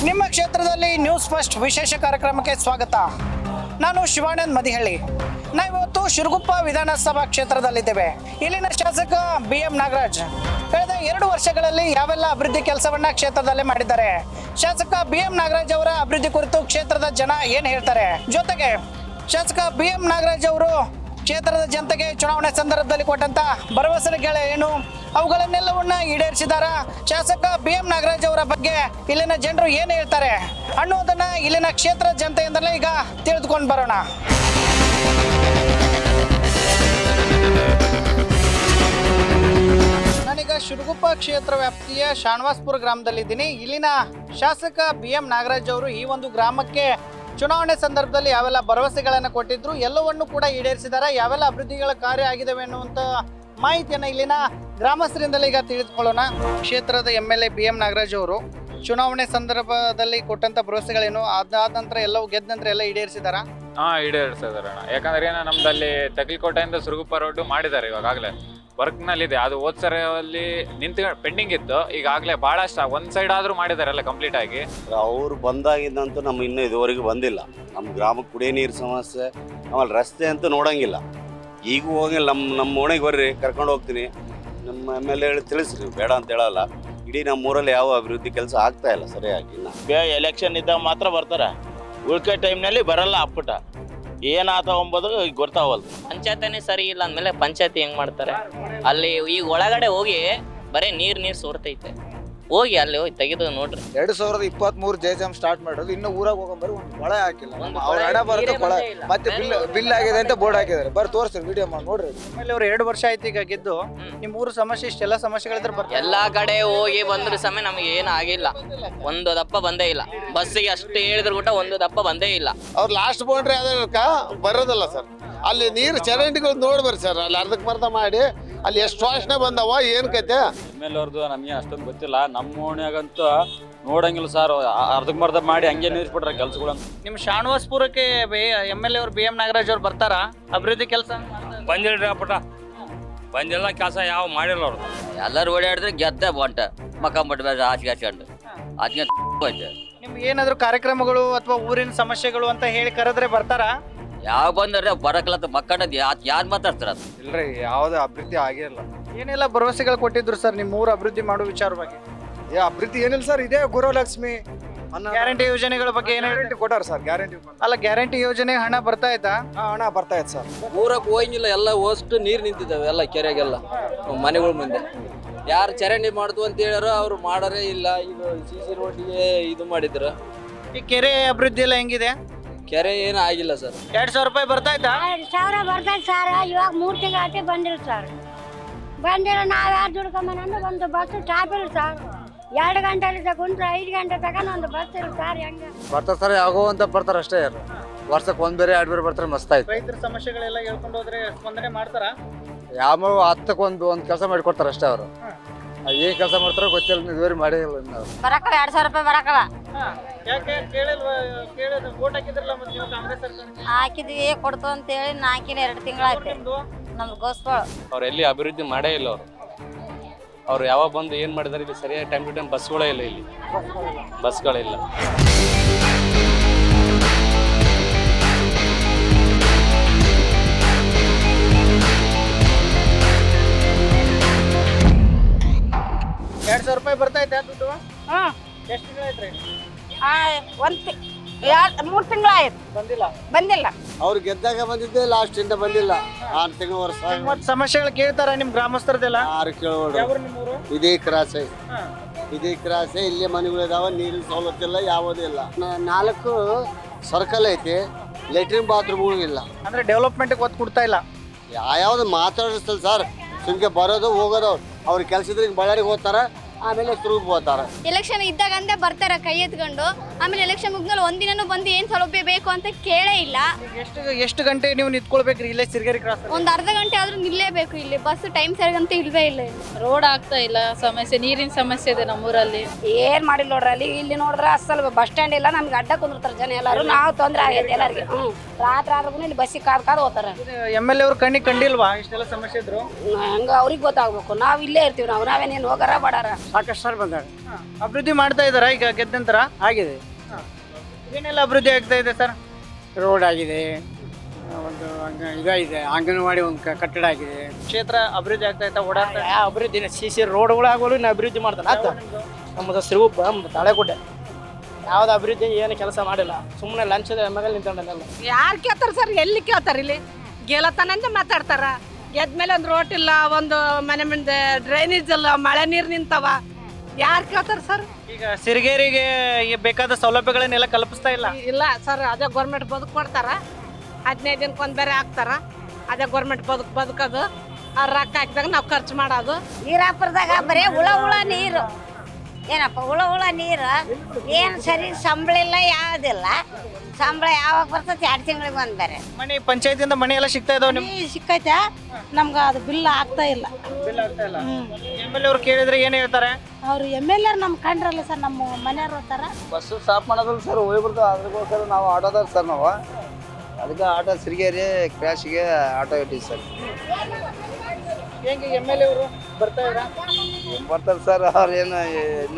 ನಿಮ್ಮ ಕ್ಷೇತ್ರದಲ್ಲಿ news first ವಿಶೇಷ ಕಾರ್ಯಕ್ರಮಕ್ಕೆ ಸ್ವಾಗತ. ನಾನು ಶಿವಾನಂದ್ ಮದಿಹಳ್ಳಿ. ನಾವಿವತ್ತು ಶಿರಗುಪ್ಪ ವಿಧಾನಸಭಾ ಕ್ಷೇತ್ರದಲ್ಲಿದ್ದೇವೆ. ಇಲ್ಲಿನ ಶಾಸಕ BM ನಾಗರಾಜ್ ಕಳೆದ 2 ವರ್ಷಗಳಲ್ಲಿ ಯಾವೆಲ್ಲ ಅಭಿವೃದ್ಧಿ ಕೆಲಸವನ್ನ ಕ್ಷೇತ್ರದಲ್ಲಿ ಮಾಡಿದ್ದಾರೆ, ಶಾಸಕ BM ನಾಗರಾಜ್ ಅವರ ಅಭಿವೃದ್ಧಿ ಕುರಿತು ಕ್ಷೇತ್ರದ ಜನ ಏನು ಹೇಳ್ತಾರೆ, ಜೊತೆಗೆ ಶಾಸಕ BM ನಾಗರಾಜ್ ಅವರು ಕ್ಷೇತ್ರದ ಜನತೆಗೆ ಚುನಾವಣೆ ಸಂದರ್ಭದಲ್ಲಿ ಕೊಟ್ಟಂತ ಭರವಸೆಗಳು ಏನು, ಅವುಗಳನ್ನೆಲ್ಲವನ್ನ ಈಡೇರಿಸಿದಾರ, ಶಾಸಕ BM ನಾಗರಾಜ್ ಅವರ ಬಗ್ಗೆ ಇಲ್ಲಿನ ಜನರು ಏನು ಹೇಳ್ತಾರೆ ಅನ್ನೋದನ್ನ ಇಲ್ಲಿನ ಕ್ಷೇತ್ರ ಜನತೆಯಿಂದಲೇ ಈಗ ತಿಳಿದುಕೊಂಡು ಬರೋಣ. ನಾನೀಗ ಶಿರಗುಪ್ಪ ಕ್ಷೇತ್ರ ವ್ಯಾಪ್ತಿಯ ಶಾಣವಾಸ್ಪುರ ಗ್ರಾಮದಲ್ಲಿದ್ದೀನಿ. ಇಲ್ಲಿನ ಶಾಸಕ BM ನಾಗರಾಜ್ ಅವರು ಈ ಒಂದು ಗ್ರಾಮಕ್ಕೆ ಚುನಾವಣೆ ಸಂದರ್ಭದಲ್ಲಿ ಯಾವೆಲ್ಲ ಭರವಸೆಗಳನ್ನು ಕೊಟ್ಟಿದ್ರು, ಎಲ್ಲವನ್ನು ಕೂಡ ಈಡೇರಿಸಿದ್ದಾರೆ, ಯಾವೆಲ್ಲ ಅಭಿವೃದ್ಧಿಗಳ ಕಾರ್ಯ ಆಗಿದ್ದಾವೆ ಅನ್ನುವಂಥ ಮಾಹಿತಿಯನ್ನು ಇಲ್ಲಿನ ಗ್ರಾಮಸ್ಥರಿಂದಲೇ ಈಗ ತಿಳಿದುಕೊಳ್ಳೋಣ. ಕ್ಷೇತ್ರದ MLA BM ನಾಗರಾಜ್ ಅವರು ಚುನಾವಣೆ ಸಂದರ್ಭದಲ್ಲಿ ಕೊಟ್ಟಂತ ಭರವಸೆಗಳೇನು, ಅದಾದ ನಂತರ ಎಲ್ಲವೂ ಗೆದ್ದ ನಂತರ ಎಲ್ಲ ಈಡೇರಿಸಿದಾರ? ಈಡೇರಿಸಿದಾರೆ ಅಣ್ಣ. ಯಾಕಂದ್ರೆ ಏನೋ ನಮ್ದಲ್ಲಿ ತಗಲ್ಕೋಟೆಯಿಂದ ಸುರಗುಪ್ಪ ರೋಡ್ ಮಾಡಿದ್ದಾರೆ, ಇವಾಗಲೇ ವರ್ಕ್ ನಲ್ಲಿ ಇದೆ. ಅದು ಹೋದ್ ಸರಲ್ಲಿ ಪೆಂಡಿಂಗ್ ಇತ್ತು, ಈಗಾಗಲೇ ಬಹಳಷ್ಟು ಒಂದ್ ಸೈಡ್ ಆದ್ರೂ ಮಾಡಿದ್ದಾರೆ ಎಲ್ಲ ಕಂಪ್ಲೀಟ್ ಆಗಿ. ಅವ್ರು ಬಂದಾಗಿದ್ದಂತೂ ನಮ್ಮ ಇನ್ನೂ ಇದುವರೆಗೂ ಬಂದಿಲ್ಲ. ನಮ್ಮ ಗ್ರಾಮಕ್ಕೆ ಕುಡಿಯೋ ನೀರು ಸಮಸ್ಯೆ, ಆಮೇಲೆ ರಸ್ತೆ ಅಂತೂ ನೋಡಂಗಿಲ್ಲ. ಈಗೂ ಹೋಗಿಲ್ಲ. ನಮ್ಮ ಓಣಿಗೆ ಬರ್ರಿ, ಕರ್ಕೊಂಡು ಹೋಗ್ತೀನಿ. ನಮ್ಮ MLA ಹೇಳಿ ತಿಳಿಸ್ರಿ, ಬೇಡ ಅಂತ ಹೇಳಲ್ಲ. ಇಡೀ ನಮ್ಮೂರಲ್ಲಿ ಯಾವ ಅಭಿವೃದ್ಧಿ ಕೆಲಸ ಆಗ್ತಾ ಇಲ್ಲ ಸರಿಯಾಗಿ. ಎಲೆಕ್ಷನ್ ಇದ್ದಾಗ ಮಾತ್ರ ಬರ್ತಾರೆ, ಉಳ್ಕೆ ಟೈಮ್ನಲ್ಲಿ ಬರಲ್ಲ. ಅಪ್ಪಟ ಏನಾತ ಎಂಬುದು ಗೊತ್ತಾವಲ್ದು. ಪಂಚಾಯತನೇ ಸರಿ ಇಲ್ಲ ಅಂದಮೇಲೆ ಪಂಚಾಯತಿ ಹೆಂಗ್ ಮಾಡ್ತಾರೆ? ಅಲ್ಲಿ ಈಗ ಒಳಗಡೆ ಹೋಗಿ ಬರೀ ನೀರ್ ಸೋರ್ತೈತೆ, ಹೋಗಿ ಅಲ್ಲಿ ಹೋಗಿ ತೆಗೆದು ನೋಡ್ರಿ. 2023 JJM ಸ್ಟಾರ್ಟ್ ಮಾಡೋದು, ಇನ್ನು ಊರಾಗ ಹೋಗಂಬರಿ ಒಂದು ಕೊಳೆ ಹಾಕಿಲ್ಲ. ಅವ್ರ ಹಣ ಬರುತ್ತೆ ಕೊಳೆ, ಮತ್ತೆ ಬಿಲ್ ಆಗಿದೆ ಅಂತ ಬೋರ್ಡ್ ಹಾಕಿದ್ದಾರೆ. ಬರ್ ತೋರಿಸ್ರಿ, ವಿಡಿಯೋ ಮಾಡಿ ನೋಡ್ರಿ. ಆಮೇಲೆ ಅವ್ರು 2 ವರ್ಷ ಆಯ್ತು ಈಗ ಗೆದ್ದು. ನಿಮ್ಮ ಊರು ಸಮಸ್ಯೆ ಇಷ್ಟೆಲ್ಲ ಸಮಸ್ಯೆಗಳಿದ್ರೆ ಬರ್ತಾರೆ. ಎಲ್ಲಾ ಕಡೆ ಹೋಗಿ ಬಂದ್ರ ಸಮಯ ನಮಗೆ ಏನು ಆಗಿಲ್ಲ, ಒಂದು ದಪ್ಪ ಬಂದೇ ಇಲ್ಲ. ಬಸ್ಸಿಗೆ ಅಷ್ಟು ಹೇಳಿದ್ರು ಕೂಡ ಒಂದು ದಪ್ಪ ಬಂದೇ ಇಲ್ಲ. ಅವ್ರು ಲಾಸ್ಟ್ ಬೌಂಡ್ರಿ ಅದಕ್ಕ ಬರೋದಲ್ಲ ಸರ್. ಅಲ್ಲಿ ನೀರು ಚರಂಡಿಗಳು ನೋಡ್ಬರ್ರಿ ಸರ್. ಅಲ್ಲಿ ಅರ್ಧಕ್ಕೆ ಮಾಡಿ ಅಲ್ಲಿ ಎಷ್ಟು ವಾಸನೆ ಬಂದವ, ಏನ್ ಕತೆ. MLA ಅವ್ರದ್ದು ನಮಗೆ ಅಷ್ಟೊಂದು ಗೊತ್ತಿಲ್ಲ. ನಮ್ಮ ಓಣ್ಯಾಗಂತೂ ನೋಡಂಗಿಲ್ಲ ಸರ್, ಅರ್ಧಕ್ಕೆ ಮಾಡಿ ಹಂಗೆ ನಿಲ್ಲಿಸ್ಬಿಟ್ರೆ ಕೆಲ್ಸಗಳು. ನಿಮ್ಮ ಶಾಣವಾಸ್ಪುರಕ್ಕೆ MLA ಅವ್ರು BM ನಾಗರಾಜ್ ಅವ್ರು ಬರ್ತಾರ? ಅಭಿವೃದ್ಧಿ ಕೆಲಸ ಬಂದಿಲ್ರಿ ಪುಟ, ಬಂದಿಲ್ಲ ಕೆಲಸ ಯಾವ ಮಾಡಿಲ್ಲ ಅವ್ರು. ಎಲ್ಲರೂ ಓಡಾಡಿದ್ರೆ ಗೆದ್ದ ಬಂಟ ಮಕ್ಕಂಬಿಟ್ಟು ಹಾಸಿಗೆ ಹಾಸ್ಕೊಂಡು ಅದಕ್ಕೆ ನಿಮ್ಗೆ ಏನಾದ್ರು ಕಾರ್ಯಕ್ರಮಗಳು ಅಥವಾ ಊರಿನ ಸಮಸ್ಯೆಗಳು ಅಂತ ಹೇಳಿ ಕರೆದ್ರೆ ಬರ್ತಾರ? ಯಾವ ಬಂದ್ರೆ ಬರಕ್ಲತ್ತ ಮಕ್ಕಳದ್ ಯಾರು ಮಾತಾಡ್ತಾರ? ಇಲ್ರಿ, ಯಾವ್ದು ಅಭಿವೃದ್ಧಿ ಆಗಿಲ್ಲ. ಏನೆಲ್ಲ ಭರವಸೆಗಳು ಕೊಟ್ಟಿದ್ರು ಸರ್ ನಿಮ್ಮ ಊರು ಅಭಿವೃದ್ಧಿ ಮಾಡೋ ವಿಚಾರವಾಗಿ? ಅಭಿವೃದ್ಧಿ ಏನಿಲ್ಲ ಸರ್. ಇದೇ ಗೃಹಲಕ್ಷ್ಮಿ ಗ್ಯಾರಂಟಿ ಯೋಜನೆಗಳ ಬಗ್ಗೆ ಏನು ಗ್ಯಾರಂಟಿ ಕೊಟ್ಟಾರ ಸರ್. ಗ್ಯಾರಂಟಿ ಅಲ್ಲ, ಗ್ಯಾರಂಟಿ ಯೋಜನೆ ಹಣ ಬರ್ತಾ ಇತ್ತಾ? ಹಣ ಬರ್ತಾ ಇತ್ತು ಸರ್. ಊರಕ್ಕೆ ಹೋಗಿಲ್ಲ, ಎಲ್ಲ ಅಷ್ಟು ನೀರು ನಿಂತಿದ್ದಾವೆ ಎಲ್ಲ ಕೆರೆಗೆಲ್ಲ ಮನೆಗಳ ಮುಂದೆ. ಯಾರು ಚರಂಡಿ ಮಾಡ್ತು ಅಂತ ಹೇಳ್ಯಾರ, ಅವ್ರು ಮಾಡರೇ ಇಲ್ಲ. ಇದು CC ರೋಡ್ಗೆ ಇದು ಮಾಡಿದ್ರು. ಈ ಕೆರೆ ಅಭಿವೃದ್ಧಿ ಎಲ್ಲ ಹೆಂಗಿದೆ? ಕೆರೆ ಏನು ಆಗಿಲ್ಲ ಸರ್. 2,000 ರೂಪಾಯಿ ಬರ್ತಾ ಇತ್ತಾ? 2,000 ಬರ್ತೈತೆ ಸರ್. ಇವಾಗ 3 ತಿಂಗಳು ಆಟೆ ಬಂದಿಲ್ಲ ಸರ್. ಬಂದಿಲ್ಲ. ನಾವು ಯಾರು ದುಡ್ಕೊಂಬಂದು ಒಂದು ಬಸ್ ಸ್ಟಾಪ್ ಇಲ್ಲ ಸರ್. 2 ಗಂಟೆಲಿ ಕುಂತ್ರೆ 5 ಗಂಟೆ ತಗೊಂಡು ಒಂದು ಬಸ್ ಇಲ್ಲ ಸರ್. ಹೆಂಗೆ ಬರ್ತಾರೆ ಸರ್, ಯಾಗೋ ಅಂತ ಬರ್ತಾರೆ ಅಷ್ಟೇ. ಯಾರು ವರ್ಷಕ್ಕೆ 1 ಬೇರೆ 2 ಬೇರೆ ಬರ್ತಾರೆ, ಮಸ್ತ್ ಆಯ್ತು. ರೈತರ ಸಮಸ್ಯೆಗಳೆಲ್ಲ ಹೇಳ್ಕೊಂಡು ಹೋದ್ರೆ ಸ್ಪಂದನೆ ಮಾಡ್ತಾರ? ಯಾವ 10ಕ್ಕೆ ಒಂದು ಕೆಲಸ ಮಾಡಿಕೊಡ್ತಾರೆ ಅಷ್ಟೇ. ಅವರು ಏನ್ ಕೆಲಸ ಮಾಡ್ತಾರೋ ಗೊತ್ತಿಲ್ಲ, ಇದುವರೆಗೆ ಮಾಡಿಲ್ಲ. ಬರಕಲ್ಲ 2,000 ರೂಪಾಯಿ ಬರಕಲ್ಲ. ಯಾಕೆ ಕೇಳಿಲ್ವಾ? ಕೇಳಿದ್ರೆ ವೋಟ್ ಹಾಕಿದ್ರಲ್ಲ ಮತ್ತೆ ನೀವು ಕಾಂಗ್ರೆಸ್ ಸರ್ಕಾರ? ಹಾಕಿದ್ವಿ, ಕೊಡ್ತು ಅಂತ ಹೇಳಿ ನಾಕಿನ 2 ತಿಂಗಳಾಯ್ತು. ನಮ್ದು ಗೋಸ್ಗಳು ಅವ್ರು ಎಲ್ಲಿ ಅಭಿವೃದ್ಧಿ ಮಾಡೇ ಇಲ್ಲ. ಅವ್ರು ಯಾವಾಗ ಬಂದು ಏನು ಮಾಡಿದಾರೆ, ಇಲ್ಲಿ ಸರಿಯಾಗಿ ಟೈಮ್ ಟು ಟೈಮ್ ಬಸ್ಗಳೇ ಇಲ್ಲ, ಇಲ್ಲಿ ಬಸ್ಗಳಿಲ್ಲ. ₹2,000 ಬರ್ತಾ ಇತ್ತು ದುಡ್ಡು? ಎಷ್ಟು ತಿಂಗಳಾಯ್ತು? 3 ತಿಂಗಳಾಯ್ತು. ಬಂದಿಲ್ಲ. ಅವ್ರು ಗೆದ್ದಾಗ ಬಂದಿದ್ದೆ, ಲಾಸ್ಟ್ ಇಂದ ಬಂದಿಲ್ಲ. 6 ತಿಂಗಳು ವರ್ಷ. ಮತ್ತೆ ಸಮಸ್ಯೆಗಳು ಕೇಳ್ತಾರ ನಿಮ್ ಗ್ರಾಮಸ್ಥರದೆಲ್ಲ? ಯಾರು ಕೇಳೋದು? ಇದೇ ಕ್ರಾಸೆ, ಇಲ್ಲೇ ಮನೆಗಳಿದಾವ, ನೀರಿನ ಸವಲತ್ತು ಇಲ್ಲ, ಯಾವುದೂ ಇಲ್ಲ. 4 ಸರ್ಕಲ್ ಐತಿ, ಲೆಟ್ರಿನ್ ಬಾತ್ರೂಮ್ಗಳು ಇಲ್ಲ. ಅಂದ್ರೆ ಡೆವಲಪ್ಮೆಂಟ್ ಒತ್ತು ಕೊಡ್ತಾ ಇಲ್ಲ. ಯಾವ್ದು ಮಾತಾಡಿಸ್ತಲ್ಲ ಸರ್. ಸುಮ್ಕೆ ಬರೋದು ಹೋಗೋದು. ಅವ್ರ ಕೆಲಸ ಇದ್ರೆ ಬಳ್ಳಾರಿಗೆ ಹೋಗ್ತಾರ, ಆಮೇಲೆ ಸುರುಗ್ ಹೋಗ್ತಾರೆ. ಎಲೆಕ್ಷನ್ ಇದ್ದಾಗ ಅಂದೇ ಬರ್ತಾರೆ ಕೈ ಎತ್ಕೊಂಡು, ಆಮೇಲೆ ಎಲೆಕ್ಷನ್ ಮುಗ್ದ್ಮೇಲೆ ಒಂದಿನೂ ಬಂದು ಏನು ಸೌಲಭ್ಯ ಬೇಕು ಅಂತ ಕೇಳೇ ಇಲ್ಲ. ಎಷ್ಟು ಗಂಟೆ ನೀವು ನಿಂತ್ಕೊಳ್ಬೇಕ್ರಿ ಇಲ್ಲೇ ಸಿರ್ಗೇರಿ ಕ್ರಾಸ್? ಒಂದು ಅರ್ಧ ಗಂಟೆ ಆದ್ರೂ ನಿಲ್ಲೇಬೇಕು. ಇಲ್ಲಿ ಬಸ್ ಟೈಮ್ ಸರಿಗಂತ ಇಲ್ವೇ ಇಲ್ಲ. ರೋಡ್ ಆಗ್ತಾ ಇಲ್ಲ, ಸಮಸ್ಯೆ ನೀರಿನ ಸಮಸ್ಯೆ ಇದೆ ನಮ್ಮೂರಲ್ಲಿ. ಏನ್ ಮಾಡಿಲ್ಲ ನೋಡ್ರಿ, ಅಲ್ಲಿ ಇಲ್ಲಿ ನೋಡ್ರ ಅಸಲ್ ಬಸ್ ಸ್ಟ್ಯಾಂಡ್ ಇಲ್ಲ, ನಮ್ಗೆ ಅಡ್ಡ ಕುಂದಿರ್ತಾರೆ ಜನ ಎಲ್ಲರೂ. ನಾವು ತೊಂದ್ರೆ ಆಗೈತೆ ಎಲ್ಲರಿಗೆ. ರಾತ್ರಿ ಆದ್ರೂ ಇಲ್ಲಿ ಬಸ್ಸಿಗೆ ಕಾದ್ ಹೋಗ್ತಾರೆ. MLA ಅವ್ರ ಕಣ್ಣಿಗೆ ಕಂಡಿಲ್ವಾ ಇಷ್ಟೆಲ್ಲ ಸಮಸ್ಯೆ ಇದ್ರು? ಹಂಗ ಅವ್ರಿಗೆ ಗೊತ್ತಾಗ್ಬೇಕು. ನಾವ್ ಇಲ್ಲೇ ಇರ್ತೀವಿ, ನಾವೇನೇನು ಹೋಗಾರ ಬಾಡಾರ. ಸಾಕಷ್ಟು ಸರ್ ಬಂದಾಗ ಅಭಿವೃದ್ಧಿ ಮಾಡ್ತಾ ಇದಾರ ಈಗ ಗೆದ್ದ ನಂತರ? ಆಗಿದೆ. ಏನೆಲ್ಲ ಅಭಿವೃದ್ಧಿ ಆಗ್ತಾ ಇದೆ ಸರ್? ರೋಡ್ ಆಗಿದೆ, ಒಂದು ಇದಾಗಿದೆ, ಅಂಗನವಾಡಿ ಒಂದು ಕಟ್ಟಡ ಆಗಿದೆ. ಕ್ಷೇತ್ರ ಅಭಿವೃದ್ಧಿ ಆಗ್ತಾ ಇತ್ತಾ? ಓಡಾಡ್ತಾ ಅಭಿವೃದ್ಧಿ CC ರೋಡ್ಗಳಾಗೋಳು ಇನ್ನು ಅಭಿವೃದ್ಧಿ ಮಾಡ್ತಾನೆ ಆತ. ನಮ್ಮದು ಸಿರುಗುಪ್ಪ ತಾಳೆಗುಡ್ಡೆ ಯಾವ್ದು ಅಭಿವೃದ್ಧಿ ಏನು ಕೆಲಸ ಮಾಡಿಲ್ಲ, ಸುಮ್ಮನೆ ಲಂಚದ ಎಮ್ಮೆಗಳು ನಿಂತ್ಕೊಂಡಲ್ಲ. ಯಾರು ಕೇಳ್ತಾರ ಸರ್? ಎಲ್ಲಿ ಕೇಳ್ತಾರ? ಇಲ್ಲಿ ಗೆಲತಾನಂತ ಮಾತಾಡ್ತಾರ. ಗೆದ್ಮೇಲೆ ಒಂದು ರೋಡ್ ಇಲ್ಲ, ಒಂದು ಮನೆ ಮುಂದೆ ಡ್ರೈನೇಜ್ ಇಲ್ಲ, ಮಳೆ ನೀರು ನಿಂತವ. ಯಾರು ಕೇಳ್ತಾರ ಸರ್? ಈಗ ಸಿರಿಗೇರಿಗೆ ಬೇಕಾದ ಸೌಲಭ್ಯಗಳನ್ನೆಲ್ಲ ಕಲ್ಪಿಸ್ತಾ ಇಲ್ಲ? ಇಲ್ಲ ಸರ್, ಅದೇ ಗೌರ್ಮೆಂಟ್ ಬದುಕು ಕೊಡ್ತಾರ. 15 ದಿನಕ್ಕೊಂದು ಬೇರೆ ಹಾಕ್ತಾರ. ಅದೇ ಗೌರ್ಮೆಂಟ್ ಬದುಕೋದು. ಅವ್ರ ರೊಕ್ಕ ಹಾಕಿದಾಗ ನಾವು ಖರ್ಚು ಮಾಡೋದು. ನೀರಾಪುರದಾಗ ಬರೀ ಹುಳ ನೀರು. ಏನಪ್ಪ ಹುಳ ನೀರು ಏನು ಸರಿ ಸಂಬಳ ಇಲ್ಲ, ಯಾವುದಿಲ್ಲ. ಸಂಬಳ ಯಾವಾಗ ಬರ್ತದೆ? 2 ತಿಂಗಳಿಗೆ ಬಂದು ಬೇರೆ. ಮನೆ ಪಂಚಾಯತಿಯಿಂದ ಮನೆ ಎಲ್ಲ ಸಿಗ್ತಾ ಇದಾವ ನಿಮ್ಗೆ? ಸಿಕ್ಕೈತೆ, ನಮ್ಗೆ ಅದು ಬಿಲ್ ಆಗ್ತಾ ಇಲ್ಲ. MLA ಅವ್ರು ಕೇಳಿದ್ರೆ ಏನ್ ಹೇಳ್ತಾರೆ? ಅವ್ರು MLA ನಮ್ಮ ಕಂಡ್ರಲ್ಲ ಸರ್, ನಮ್ಮ ಮನೆಯವ್ರು ಹೋಗ್ತಾರ. ಬಸ್ಸು ಸ್ಟಾಪ್ ಮಾಡೋದಲ್ಲ ಸರ್, ಹೋಗ್ಬಿಡ್ತಾವೆ. ಅದಕ್ಕೋಸ್ಕರ ನಾವು ಆಟೋದಾಗ ಸರ್, ನಾವು ಅದಕ್ಕೆ ಆಟೋ ಸಿರಿಗೇರಿ ಕ್ರ್ಯಾಶಿಗೆ ಆಟೋ ಇಟ್ಟಿವಿ ಸರ್. ಹೆಂಗೆ MLA ಅವರು ಬರ್ತಾ ಇದ್ದೀರಾ? ಬರ್ತಾರೆ ಸರ್. ಅವ್ರು ಏನು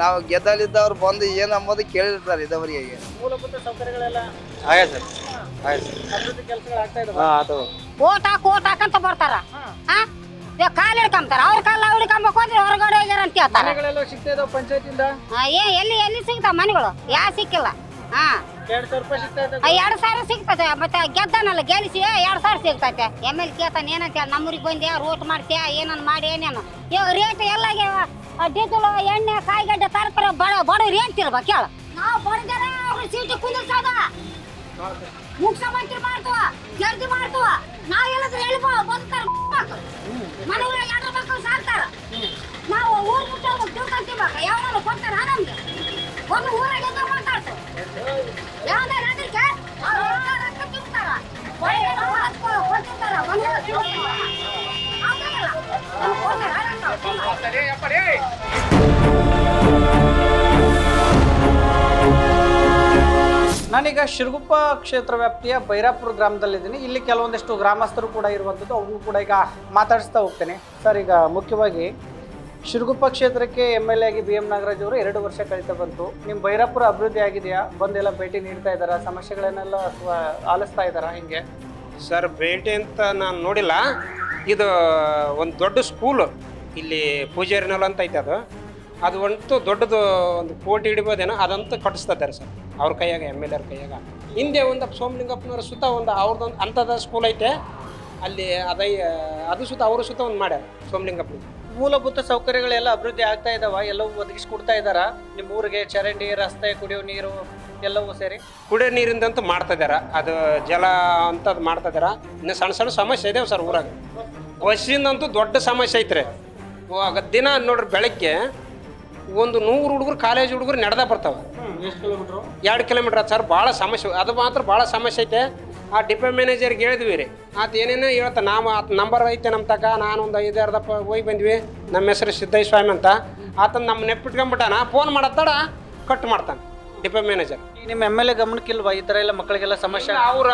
ನಾವು ಗೆದ್ದಲಿದ್ದ ಅವ್ರು ಬಂದು ಏನು ಅಂಬೋದು ಕೇಳಿರ್ತಾರೆ ಇದ್ದವರಿಗೆ. ಮೂಲಭೂತ ಸೌಕರ್ಯಗಳೆಲ್ಲ ಆಯ್ತು ಸರ್, ಆಯ್ತು ಸರ್. ಅಭಿವೃದ್ಧಿ ಕೆಲಸಗಳು ಆಗ್ತಾ ಇದಾವ? ಹಾಂ ಆಯ್ತು. ಓಟ್ ಹಾಕಂತ ಬರ್ತಾರ. ಕಾಲು ಹಿಡ್ಕೊಂತಾರ. ಅವ್ರ ಕಾಲ ಹಿಡ್ಕೊಂಬೇಕು ಅಂದ್ರೆ ಹೊರಗಡೆ ಹೋಗ್ಯಾರ ಅಂತ ಹೇಳ್ತಾರ. ಮನೆಗಳೆಲ್ಲ ಸಿಗ್ತಾ ಇದಾವ ಪಂಚಾಯತಿಯಿಂದ? ಎಲ್ಲಿ ಸಿಗ್ತಾವ ಮನೆಗಳು? ಯಾ ಸಿಕ್ಕಿಲ್ಲ. 2,000 ರೂಪಾಯಿ ಸಿಗ್ತಾ ಇದೆ. 2,000 ಸಿಗ್ತದೆ. ಮತ್ತೆ ಗೆದ್ದನಲ್ಲ, ಗೆಲ್ಲಿಸಿ 2,000 ಸಿಗ್ತೈತೆ. MLA ಕೇಳ್ತಾನೆ ಏನಂತ, ನಮ್ಮೂರಿಗೆ ಬಂದ್ಯಾ, ರೋಟ್ ಮಾಡ್ತೀಯಾ, ಏನನ್ನ ಮಾಡಿ ಏನೇನು. ಇವಾಗ ರೇಟ್ ಎಲ್ಲ ಡೀಸೆಲ್, ಎಣ್ಣೆ, ಕಾಯಿಗಡ್ಡೆ, ತರಕಾರಿ ಬಡವ್ರು ಏನ್ ತಿರ್ಬೇಕು ಕೇಳ. ನಾವು ಬಡಜರ ಅವ್ರ ಸೀಟಿಗೆ ಕುಂದಿರ್ಸೋದ, ಮುಖ್ಯಮಂತ್ರಿ ಮಾಡ್ತವ, ಜಡ್ಜಿ ಮಾಡ್ತವ. ನಾವ್ ಹೇಳಿದ್ರೆ ಎಲ್ಲಿ ಬಂದ್ತಾರ ಮನೆಗಳ 2 ಮಕ್ಕಳು ಸಾಕ್ತಾರ. ನಾವು ಊರ್ ಬಿಟ್ಟು ತಿಳ್ಕೊಂತೀವಾಗ ಯಾವ್ದಾರು ಕೊಡ್ತಾರ ನಮ್ಗೆ. ಒಂದು ಊರಾಗ ಮಾತಾಡ್ತಾರೆ ಯಾವ್ದಾರ ಅದಕ್ಕೆ ರೊಕ್ಕ ತಿಂತಾರ, ಕೊಡ್ತಿರ್ತಾರ. ನಾನೀಗ ಶಿರಗುಪ್ಪ ಕ್ಷೇತ್ರ ವ್ಯಾಪ್ತಿಯ ಬೈರಾಪುರ ಗ್ರಾಮದಲ್ಲಿದ್ದೀನಿ. ಇಲ್ಲಿ ಕೆಲವೊಂದಿಷ್ಟು ಗ್ರಾಮಸ್ಥರು ಕೂಡ ಇರುವಂಥದ್ದು, ಅವ್ರಿಗೂ ಕೂಡ ಈಗ ಮಾತಾಡಿಸ್ತಾ ಹೋಗ್ತೇನೆ. ಸರ್, ಈಗ ಮುಖ್ಯವಾಗಿ ಶಿರಗುಪ್ಪ ಕ್ಷೇತ್ರಕ್ಕೆ MLA ಆಗಿ BM ನಾಗರಾಜ್ ಅವರು 2 ವರ್ಷ ಕಳೀತಾ ಬಂತು. ನಿಮ್ಮ ಬೈರಾಪುರ ಅಭಿವೃದ್ಧಿ ಆಗಿದೆಯಾ? ಬಂದೆಲ್ಲ ಭೇಟಿ ನೀಡ್ತಾ ಇದ್ದಾರಾ? ಸಮಸ್ಯೆಗಳನ್ನೆಲ್ಲ ಆಲಿಸ್ತಾ ಇದ್ದಾರಾ? ಹಿಂಗೆ ಸರ್, ಭೇಟಿ ಅಂತ ನಾನು ನೋಡಿಲ್ಲ. ಇದು ಒಂದು ದೊಡ್ಡ ಸ್ಕೂಲು ಇಲ್ಲಿ ಪೂಜಾರಿನಲ್ಲ ಅಂತ ಐತೆ. ಅದು ಅಂತೂ ದೊಡ್ಡದು, ಒಂದು ಕೋಟಿ ಹಿಡಿಬೋದೇನೋ, ಅದಂತೂ ಕಟ್ಟಿಸ್ತಾ ಇದ್ದಾರೆ ಸರ್ ಅವ್ರ ಕೈಯಾಗ, MLA ಅವ್ರ ಕೈಯಾಗ. ಹಿಂದೆ ಒಂದು ಸೋಮಲಿಂಗಪ್ಪನವ್ರ ಸುತ್ತ ಒಂದು ಅವ್ರದ್ದೊಂದು ಅಂಥದ್ದು ಸ್ಕೂಲ್ ಐತೆ ಅಲ್ಲಿ. ಅದು ಸುತ್ತ ಅವರು ಸುತ್ತ ಒಂದು ಮಾಡ್ಯಾರ ಸೋಮಲಿಂಗಪ್ಪನ. ಮೂಲಭೂತ ಸೌಕರ್ಯಗಳೆಲ್ಲ ಅಭಿವೃದ್ಧಿ ಆಗ್ತಾ ಇದಾವ? ಎಲ್ಲವೂ ಒದಗಿಸ್ಕೊಡ್ತಾ ಇದ್ದಾರಾ ನಿಮ್ಮ ಊರಿಗೆ? ಚರಂಡಿ, ರಸ್ತೆ, ಕುಡಿಯೋ ನೀರು ಎಲ್ಲವೂ ಸೇರಿ? ಕುಡಿಯೋ ನೀರಿಂದಂತೂ ಮಾಡ್ತಾ ಇದಾರ. ಅದು ಜಲ ಅಂತದ್ದು ಮಾಡ್ತಾ ಇದಾರ. ಇನ್ನು ಸಣ್ಣ ಸಣ್ಣ ಸಮಸ್ಯೆ ಇದಾವೆ ಸರ್ ಊರಾಗ. ಬಸ್ಸಿಂದಂತೂ ದೊಡ್ಡ ಸಮಸ್ಯೆ ಐತ್ರಿ. ದಿನ ನೋಡ್ರಿ, ಬೆಳಗ್ಗೆ ಒಂದು 100 ಹುಡುಗರು, ಕಾಲೇಜ್ ಹುಡುಗರು ನಡೆದ ಬರ್ತಾವೆ. 2 ಕಿಲೋಮೀಟ್ರ್ ಸರ್. ಭಾಳ ಸಮಸ್ಯೆ, ಅದು ಮಾತ್ರ ಭಾಳ ಸಮಸ್ಯೆ ಐತೆ. ಆ ಡಿಪೋ ಮ್ಯಾನೇಜರ್ಗೆ ಹೇಳಿದ್ವಿ ರೀ, ಆತ ಏನೇನೋ ಹೇಳ್ತಾ, ನಾವು ಆತ ನಂಬರ್ ಐತೆ ನಮ್ಮ ತಕ. ನಾನು ಒಂದು 5-6 ದಪ್ಪ ಹೋಗಿ ಬಂದ್ವಿ. ನಮ್ಮ ಹೆಸರು ಸಿದ್ದಯ್ಯ ಸ್ವಾಮಿ ಅಂತ. ಆತನ ನಮ್ಮ ನೆಪ್ಪಿಟ್ಕೊಂಡ್ಬಿಟ್ಟಾನ. ಫೋನ್ ಮಾಡತ್ತಾಡ ಕಟ್ ಮಾಡ್ತಾನೆ ಡಿಪೋ ಮ್ಯಾನೇಜರ್. ಈಗ ನಿಮ್ಮ MLA ಗಮನಕ್ಕಿಲ್ವಾ ಈ ಥರ ಎಲ್ಲ ಮಕ್ಕಳಿಗೆಲ್ಲ ಸಮಸ್ಯೆ?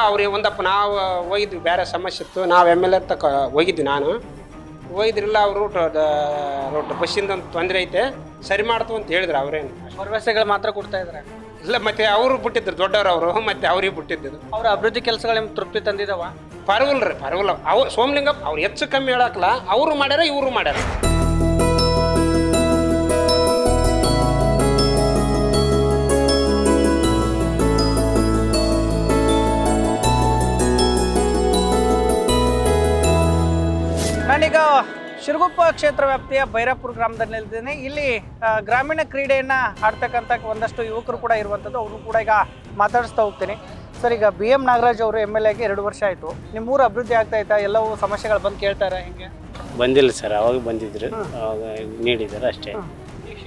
ಅವ್ರಿಗೆ ಒಂದಪ್ಪ ನಾವು ಹೋಗಿದ್ವಿ, ಬೇರೆ ಸಮಸ್ಯೆ ಇತ್ತು. ನಾವು MLA ತಕ್ಕ ಹೋಗಿದ್ವಿ. ನಾನು ಹೋಗಿದ್ರಿಲ್ಲ, ಅವ್ರು ರೂಟ್ ಬಸ್ಸಿಂದ ತೊಂದರೆ ಐತೆ, ಸರಿ ಮಾಡ್ತು ಅಂತ ಹೇಳಿದ್ರು. ಅವ್ರೇನು ಭರವಸೆಗಳು ಮಾತ್ರ ಕೊಡ್ತಾ ಇದ್ದಾರೆ? ಇಲ್ಲ, ಮತ್ತೆ ಅವರು ಬಿಟ್ಟಿದ್ರು ದೊಡ್ಡವರು, ಅವರು ಮತ್ತೆ ಅವ್ರಿಗೆ ಬಿಟ್ಟಿದ್ದು. ಅವ್ರ ಅಭಿವೃದ್ಧಿ ಕೆಲಸಗಳು ನಿಮ್ಗೆ ತೃಪ್ತಿ ತಂದಿದಾವ? ಪರವಲ್ರಿ, ಪರವಲ್ಲ. ಅವ್ರು ಸೋಮಲಿಂಗಪ್ಪ ಅವ್ರು ಹೆಚ್ಚು ಕಮ್ಮಿ ಹೇಳಕ್ಕಲ್ಲ, ಅವರು ಮಾಡ್ಯಾರ, ಇವರು ಮಾಡ್ಯಾರ. ನಾನೀಗ ಶಿರಗುಪ್ಪ ಕ್ಷೇತ್ರ ವ್ಯಾಪ್ತಿಯ ಬೈರಾಪುರ ಗ್ರಾಮದಲ್ಲಿದ್ದೇನೆ. ಇಲ್ಲಿ ಗ್ರಾಮೀಣ ಕ್ರೀಡೆಯನ್ನು ಆಡ್ತಕ್ಕಂಥ ಒಂದಷ್ಟು ಯುವಕರು ಕೂಡ ಇರುವಂಥದ್ದು. ಅವರು ಕೂಡ ಈಗ ಮಾತಾಡಿಸ್ತಾ ಹೋಗ್ತೀನಿ. ಸರ್, ಈಗ BM ನಾಗರಾಜ್ ಅವರು MLA ಆಗಿ 2 ವರ್ಷ ಆಯಿತು. ನಿಮ್ಮೂರು ಅಭಿವೃದ್ಧಿ ಆಗ್ತಾ ಇತ್ತಾ? ಎಲ್ಲವೂ ಸಮಸ್ಯೆಗಳು ಬಂದು ಕೇಳ್ತಾರೆ? ಹಿಂಗೆ ಬಂದಿಲ್ಲ ಸರ್, ಅವಾಗ ಬಂದಿದ್ರು, ಅವಾಗ ನೀಡಿದ್ದಾರೆ ಅಷ್ಟೇ.